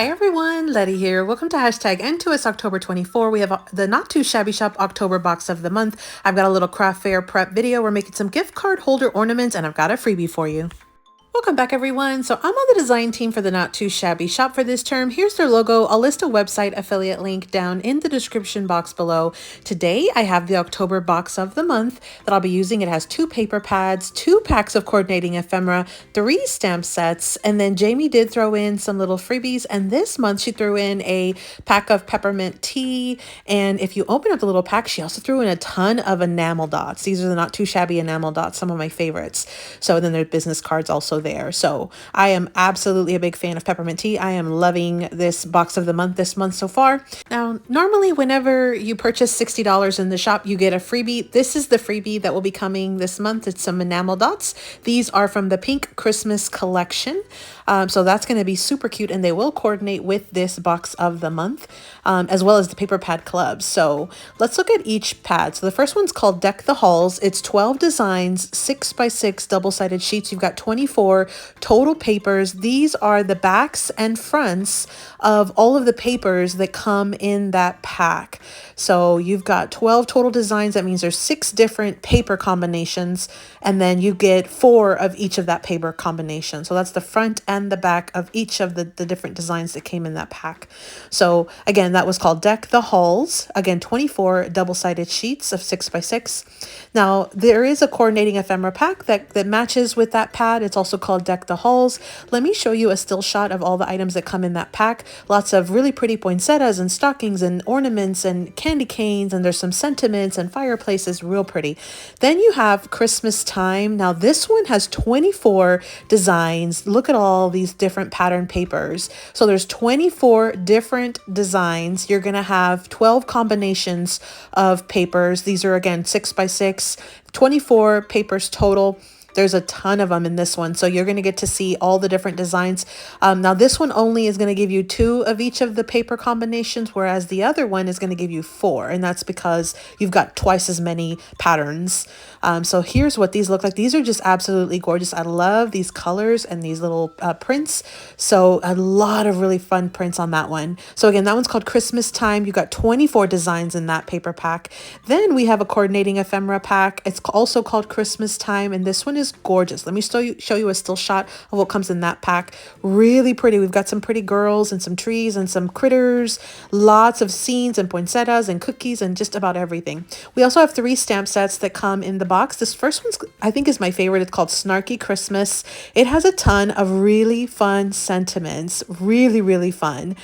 Hi everyone, Letty here. Welcome to hashtag N2S October 24. We have the Not Too Shabby Shop October box of the month. I've got a little craft fair prep video. We're making some gift card holder ornaments and I've got a freebie for you. Welcome back everyone. So I'm on the design team for the Not Too Shabby shop for this term. Here's their logo. I'll list a website affiliate link down in the description box below. Today I have the October box of the month that I'll be using. It has 2 paper pads, 2 packs of coordinating ephemera, 3 stamp sets, and then Jamie did throw in some little freebies, and this month she threw in a pack of peppermint tea, and if you open up the little pack, she also threw in a ton of enamel dots. These are the Not Too Shabby enamel dots, some of my favorites. So then there's business cards also there. So I am absolutely a big fan of peppermint tea. I am loving this box of the month this month so far. Now, normally whenever you purchase $60 in the shop, you get a freebie. This is the freebie that will be coming this month. It's some enamel dots. These are from the Pink Christmas collection. So that's going to be super cute, and they will coordinate with this box of the month, as well as the paper pad clubs. So let's look at each pad. So the first one's called Deck the Halls. It's 12 designs, 6x6 double-sided sheets. You've got 24 total papers. These are the backs and fronts of all of the papers that come in that pack. So you've got 12 total designs. That means there's 6 different paper combinations, and then you get 4 of each of that paper combination. So that's the front and the back of each of the different designs that came in that pack. So again, that was called Deck the Halls. Again, 24 double-sided sheets of 6x6. Now there is a coordinating ephemera pack that matches with that pad. It's also called Deck the Halls. Let me show you a still shot of all the items that come in that pack. Lots of really pretty poinsettias and stockings and ornaments and candy canes, and there's some sentiments and fireplaces, real pretty. Then you have Christmas Time. Now this one has 24 designs. Look at all these different pattern papers. So there's 24 different designs. You're going to have 12 combinations of papers. These are again 6x6, 24 papers total. There's a ton of them in this one, so you're going to get to see all the different designs. Now this one only is going to give you 2 of each of the paper combinations, whereas the other one is going to give you 4, and that's because you've got twice as many patterns. So here's what these look like. These are just absolutely gorgeous. I love these colors and these little prints. So a lot of really fun prints on that one. So again, that one's called Christmas Time. You've got 24 designs in that paper pack. Then we have a coordinating ephemera pack. It's also called Christmas Time, and this one is gorgeous. Let me show you a still shot of what comes in that pack. Really pretty. We've got some pretty girls and some trees and some critters, lots of scenes and poinsettias and cookies and just about everything. We also have 3 stamp sets that come in the box. This first one's, I think, is my favorite. It's called Snarky Christmas. It has a ton of really fun sentiments. Really fun.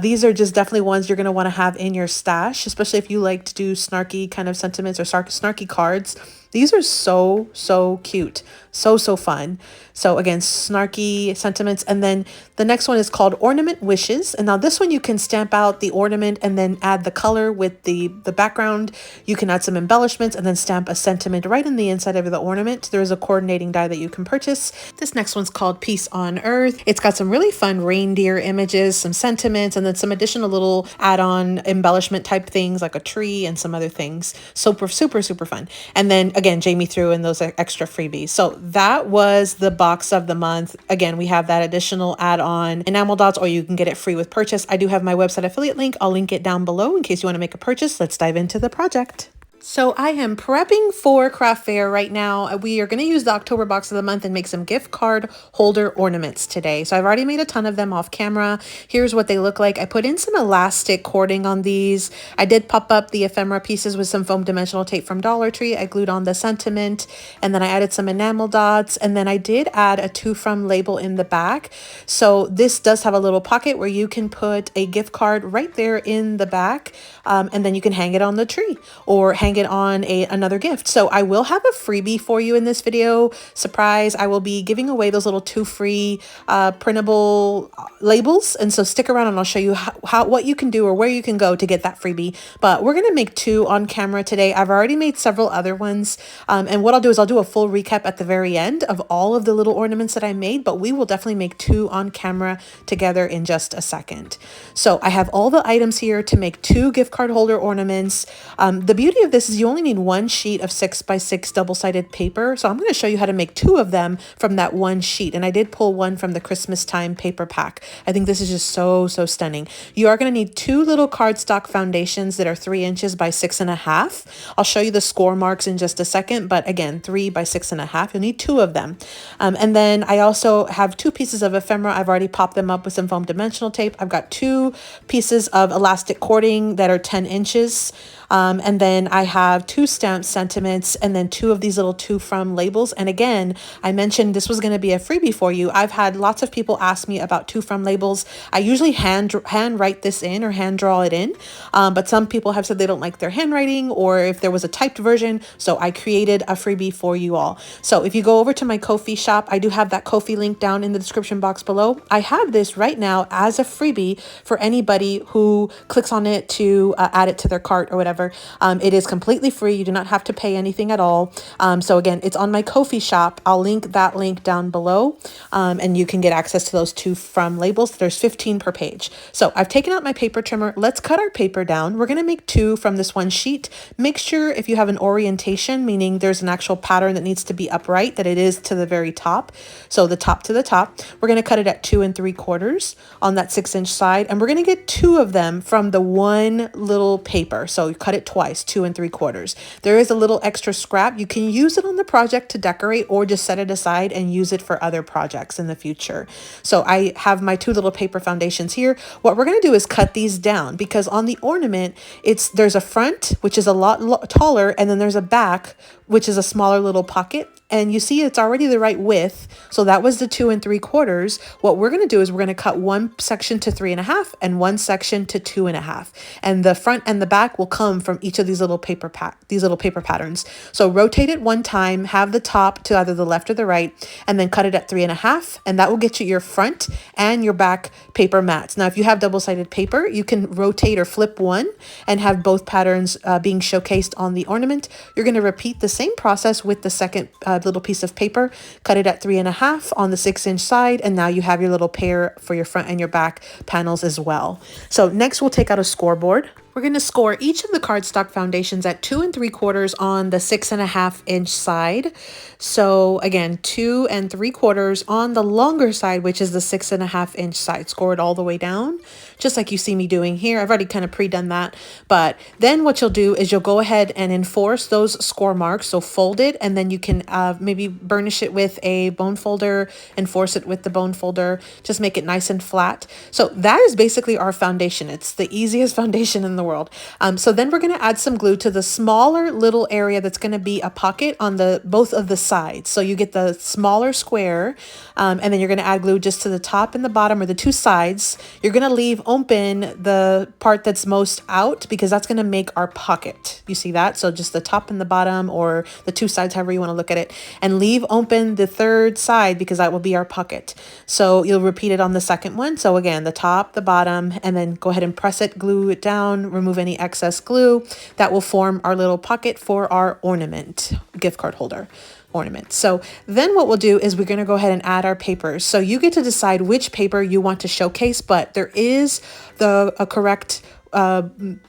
These are just definitely ones you're going to want to have in your stash, especially if you like to do snarky kind of sentiments or snarky cards. These are so cute. So fun. So again, snarky sentiments. And then the next one is called Ornament Wishes. And now this one you can stamp out the ornament and then add the color with the background. You can add some embellishments and then stamp a sentiment right in the inside of the ornament. There is a coordinating die that you can purchase. This next one's called Peace on Earth. It's got some really fun reindeer images, some sentiments, and then some additional little add-on embellishment type things like a tree and some other things. Super fun. And then again, Jamie threw in those extra freebies. So that was the box of the month. Again, we have that additional add-on enamel dots, or you can get it free with purchase. I do have my website affiliate link. I'll link it down below in case you want to make a purchase. Let's dive into the project. So I am prepping for craft fair right now. We are going to use the October box of the month and make some gift card holder ornaments today. So I've already made a ton of them off camera. Here's what they look like. I put in some elastic cording on these. I did pop up the ephemera pieces with some foam dimensional tape from Dollar Tree. I glued on the sentiment, and then I added some enamel dots, and then I did add a to from label in the back. So this does have a little pocket where you can put a gift card right there in the back, and then you can hang it on the tree or hang it on another gift. So I will have a freebie for you in this video. Surprise, I will be giving away those little 2 free printable labels, and so stick around and I'll show you what you can do or where you can go to get that freebie. But we're going to make 2 on camera today. I've already made several other ones, and what I'll do is I'll do a full recap at the very end of all of the little ornaments that I made, but we will definitely make 2 on camera together in just a second. So I have all the items here to make 2 gift card holder ornaments. The beauty of this this is you only need one sheet of 6x6 double-sided paper. So I'm going to show you how to make 2 of them from that one sheet. And I did pull one from the Christmas time paper pack. I think this is just so stunning. You are going to need 2 little cardstock foundations that are 3 inches by 6.5. I'll show you the score marks in just a second, but again, 3 by 6.5. You'll need 2 of them. And then I also have 2 pieces of ephemera. I've already popped them up with some foam dimensional tape. I've got 2 pieces of elastic cording that are 10 inches. And then I have 2 stamped sentiments and then 2 of these little to from labels. And again, I mentioned this was going to be a freebie for you. I've had lots of people ask me about to from labels. I usually hand write this in or hand draw it in. But some people have said they don't like their handwriting or if there was a typed version. So I created a freebie for you all. So if you go over to my Ko-fi shop, I do have that Ko-fi link down in the description box below. I have this right now as a freebie for anybody who clicks on it to add it to their cart or whatever. It is completely free. You do not have to pay anything at all. So again, it's on my Ko-fi shop. I'll link that link down below and you can get access to those 2 from labels. There's 15 per page. So I've taken out my paper trimmer. Let's cut our paper down. We're going to make 2 from this one sheet. Make sure if you have an orientation, meaning there's an actual pattern that needs to be upright, that it is to the very top. So the top to the top, we're going to cut it at 2 3/4 on that 6-inch side. And we're going to get 2 of them from the one little paper. So you cut it twice, 2 3/4. There is a little extra scrap. You can use it on the project to decorate or just set it aside and use it for other projects in the future. So I have my 2 little paper foundations here. What we're going to do is cut these down because on the ornament, there's a front, which is a lot taller, and then there's a back, which is a smaller little pocket. And you see it's already the right width. So that was the 2 3/4. What we're going to do is we're going to cut one section to 3.5 and one section to 2.5. And the front and the back will come from each of these little paper patterns. So rotate it one time, have the top to either the left or the right, and then cut it at 3.5. And that will get you your front and your back paper mats. Now, if you have double-sided paper, you can rotate or flip one and have both patterns being showcased on the ornament. You're going to repeat the same process with the second little piece of paper, cut it at 3.5 on the 6-inch side, and now you have your little pair for your front and your back panels as well. So next we'll take out a scoreboard. We're going to score each of the cardstock foundations at 2 3/4 on the 6.5-inch side. So again, 2 3/4 on the longer side, which is the 6.5-inch side. Score it all the way down, just like you see me doing here. I've already kind of pre-done that. But then what you'll do is you'll go ahead and enforce those score marks. So fold it, and then you can maybe burnish it with a bone folder, enforce it with the bone folder, just make it nice and flat. So that is basically our foundation. It's the easiest foundation in the world. So then we're going to add some glue to the smaller little area that's going to be a pocket on both of the sides. So you get the smaller square, and then you're going to add glue just to the top and the bottom, or the 2 sides. You're going to leave open the part that's most out because that's going to make our pocket. You see that? So just the top and the bottom, or the 2 sides, however you want to look at it, and leave open the 3rd side because that will be our pocket. So you'll repeat it on the second one. So again, the top, the bottom, and then go ahead and press it, glue it down, remove any excess glue. That will form our little pocket for our ornament, gift card holder ornament. So then what we'll do is we're going to go ahead and add our papers. So you get to decide which paper you want to showcase, but there is a correct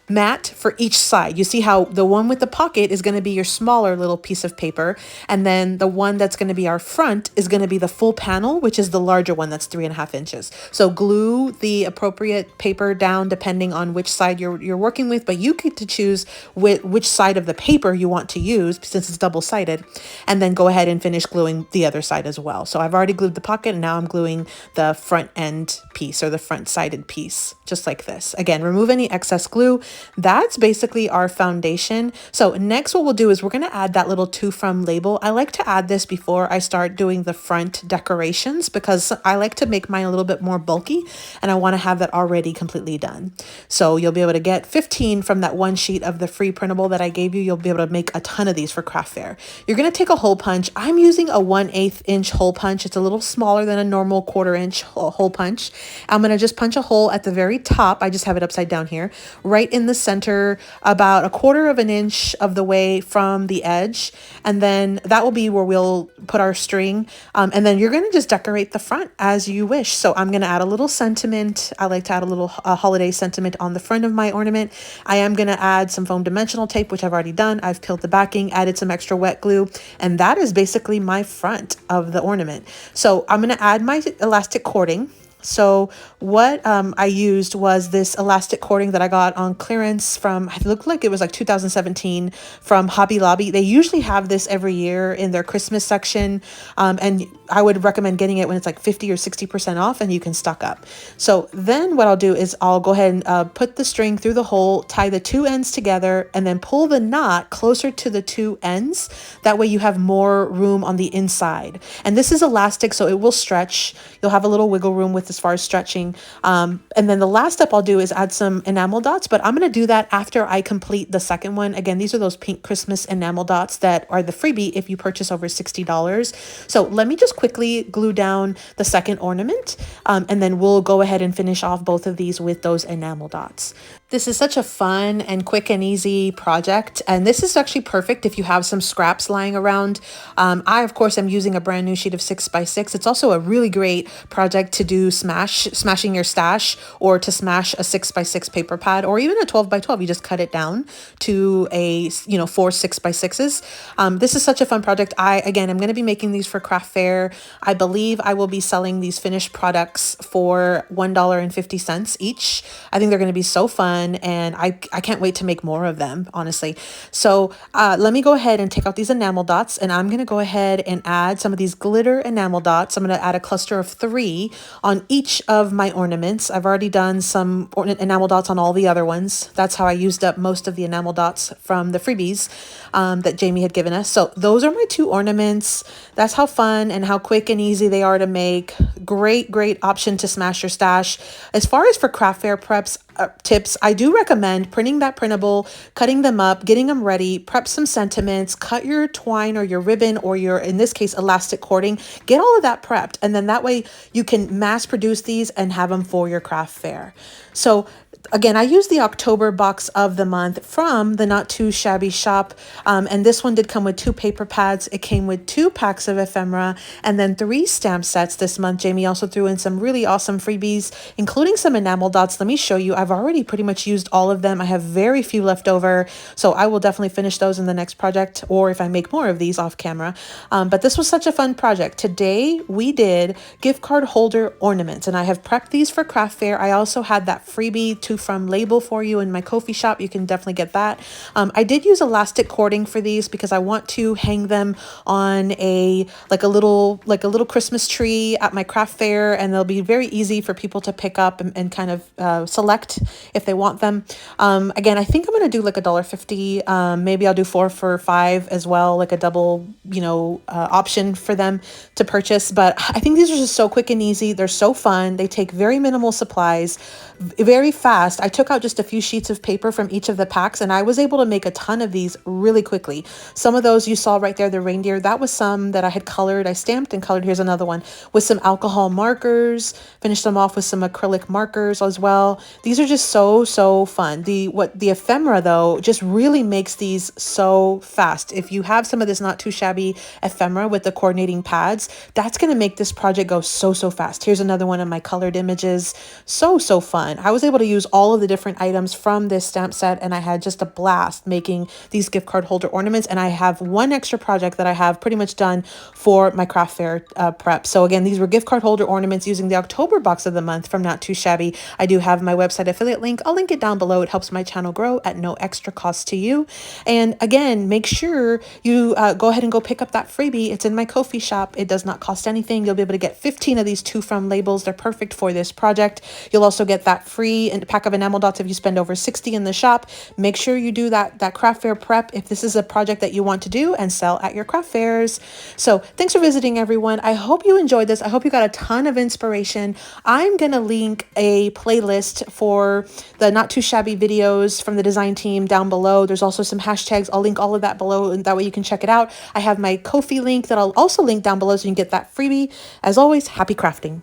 mat for each side. You see how the one with the pocket is going to be your smaller little piece of paper, and then the one that's going to be our front is going to be the full panel, which is the larger one that's 3.5 inches. So glue the appropriate paper down depending on which side you're working with, but you get to choose which side of the paper you want to use since it's double-sided, and then go ahead and finish gluing the other side as well. So I've already glued the pocket, and now I'm gluing the front end piece, or the front-sided piece, just like this. Again, remove any excess glue. That's basically our foundation. So next what we'll do is we're going to add that little to from label. I like to add this before I start doing the front decorations because I like to make mine a little bit more bulky, and I want to have that already completely done. So you'll be able to get 15 from that one sheet of the free printable that I gave you. You'll be able to make a ton of these for craft fair. You're going to take a hole punch. I'm using a 1/8 inch hole punch. It's a little smaller than a normal 1/4 inch hole punch. I'm going to just punch a hole at the very top. I just have it upside down here. here, right in the center, about 1/4 of an inch of the way from the edge. And then that will be where we'll put our string. And then you're going to just decorate the front as you wish. So I'm going to add a little sentiment. I like to add a little holiday sentiment on the front of my ornament. I am going to add some foam dimensional tape, which I've already done. I've peeled the backing, added some extra wet glue, and that is basically my front of the ornament. So I'm going to add my elastic cording. So what I used was this elastic cording that I got on clearance from, it looked like it was like 2017 from Hobby Lobby. They usually have this every year in their Christmas section. And I would recommend getting it when it's like 50 or 60% off and you can stock up. So then what I'll do is I'll go ahead and put the string through the hole, tie the two ends together, and then pull the knot closer to the two ends. That way you have more room on the inside. And this is elastic, so it will stretch. You'll have a little wiggle room with as far as stretching. And then the last step I'll do is add some enamel dots, but I'm going to do that after I complete the second one. Again, these are those pink Christmas enamel dots that are the freebie if you purchase over $60. So let me just quickly glue down the second ornament, and then we'll go ahead and finish off both of these with those enamel dots. This is such a fun and quick and easy project, and this is actually perfect if you have some scraps lying around. I, of course, am using a brand new sheet of 6x6. It's also a really great project to do smashing your stash, or to smash a 6x6 paper pad, or even a 12x12. You just cut it down to a 4 6x6s. This is such a fun project. Again, I'm going to be making these for craft fair. I believe I will be selling these finished products for $1.50 each. I think they're going to be so fun, and I can't wait to make more of them, honestly. So let me go ahead and take out these enamel dots, and I'm going to go ahead and add some of these glitter enamel dots. I'm going to add a cluster of 3 on each of my ornaments. I've already done some enamel dots on all the other ones. That's how I used up most of the enamel dots from the freebies that Jamie had given us. So those are my 2 ornaments. That's how fun and how quick and easy they are to make. Great option to smash your stash. As far as for craft fair preps, tips, I do recommend printing that printable, cutting them up, getting them ready, prep some sentiments, cut your twine or your ribbon or your, in this case, elastic cording, get all of that prepped. And then that way you can mass produce these and have them for your craft fair. So again, I used the October box of the month from the Not Too Shabby shop. And this one did come with 2 paper pads. It came with 2 packs of ephemera and then 3 stamp sets this month. Jamie also threw in some really awesome freebies, including some enamel dots. Let me show you. I've already pretty much used all of them. I have very few left over, so I will definitely finish those in the next project, or if I make more of these off camera. But this was such a fun project. Today we did gift card holder ornaments, and I have prepped these for craft fair. I also had that freebie to from label for you in my Ko-fi shop. You can definitely get that. I did use elastic cording for these because I want to hang them on a little Christmas tree at my craft fair, and they'll be very easy for people to pick up and kind of select if they want them. Again, I think I'm going to do like $1.50. Maybe I'll do 4 for $5 as well, like a double, option for them to purchase. But I think these are just so quick and easy. They're so fun. They take very minimal supplies, very fast. I took out just a few sheets of paper from each of the packs, and I was able to make a ton of these really quickly. Some of those you saw right there, the reindeer, that was some that I had colored. I stamped and colored. Here's another one with some alcohol markers, finished them off with some acrylic markers as well. These are just so fun. The ephemera though just really makes these so fast. If you have some of this Not Too Shabby ephemera with the coordinating pads, that's going to make this project go so fast. Here's another one of my colored images. So fun. I was able to use all of the different items from this stamp set, and I had just a blast making these gift card holder ornaments. And I have one extra project that I have pretty much done for my craft fair prep. So again, these were gift card holder ornaments using the October box of the month from Not Too Shabby. I do have my website affiliate link. I'll link it down below. It helps my channel grow at no extra cost to you. And again, make sure you go ahead and go pick up that freebie. It's in my Ko-fi shop. It does not cost anything. You'll be able to get 15 of these to from labels. They're perfect for this project. You'll also get that free pack of enamel dots if you spend over 60 in the shop. Make sure you do that craft fair prep if this is a project that you want to do and sell at your craft fairs. So thanks for visiting, everyone. I hope you enjoyed this. I hope you got a ton of inspiration. I'm going to link a playlist for the Not Too Shabby videos from the design team down below. There's also some hashtags. I'll link all of that below, and that way you can check it out. I have my Ko-fi link that I'll also link down below so you can get that freebie. As always, happy crafting.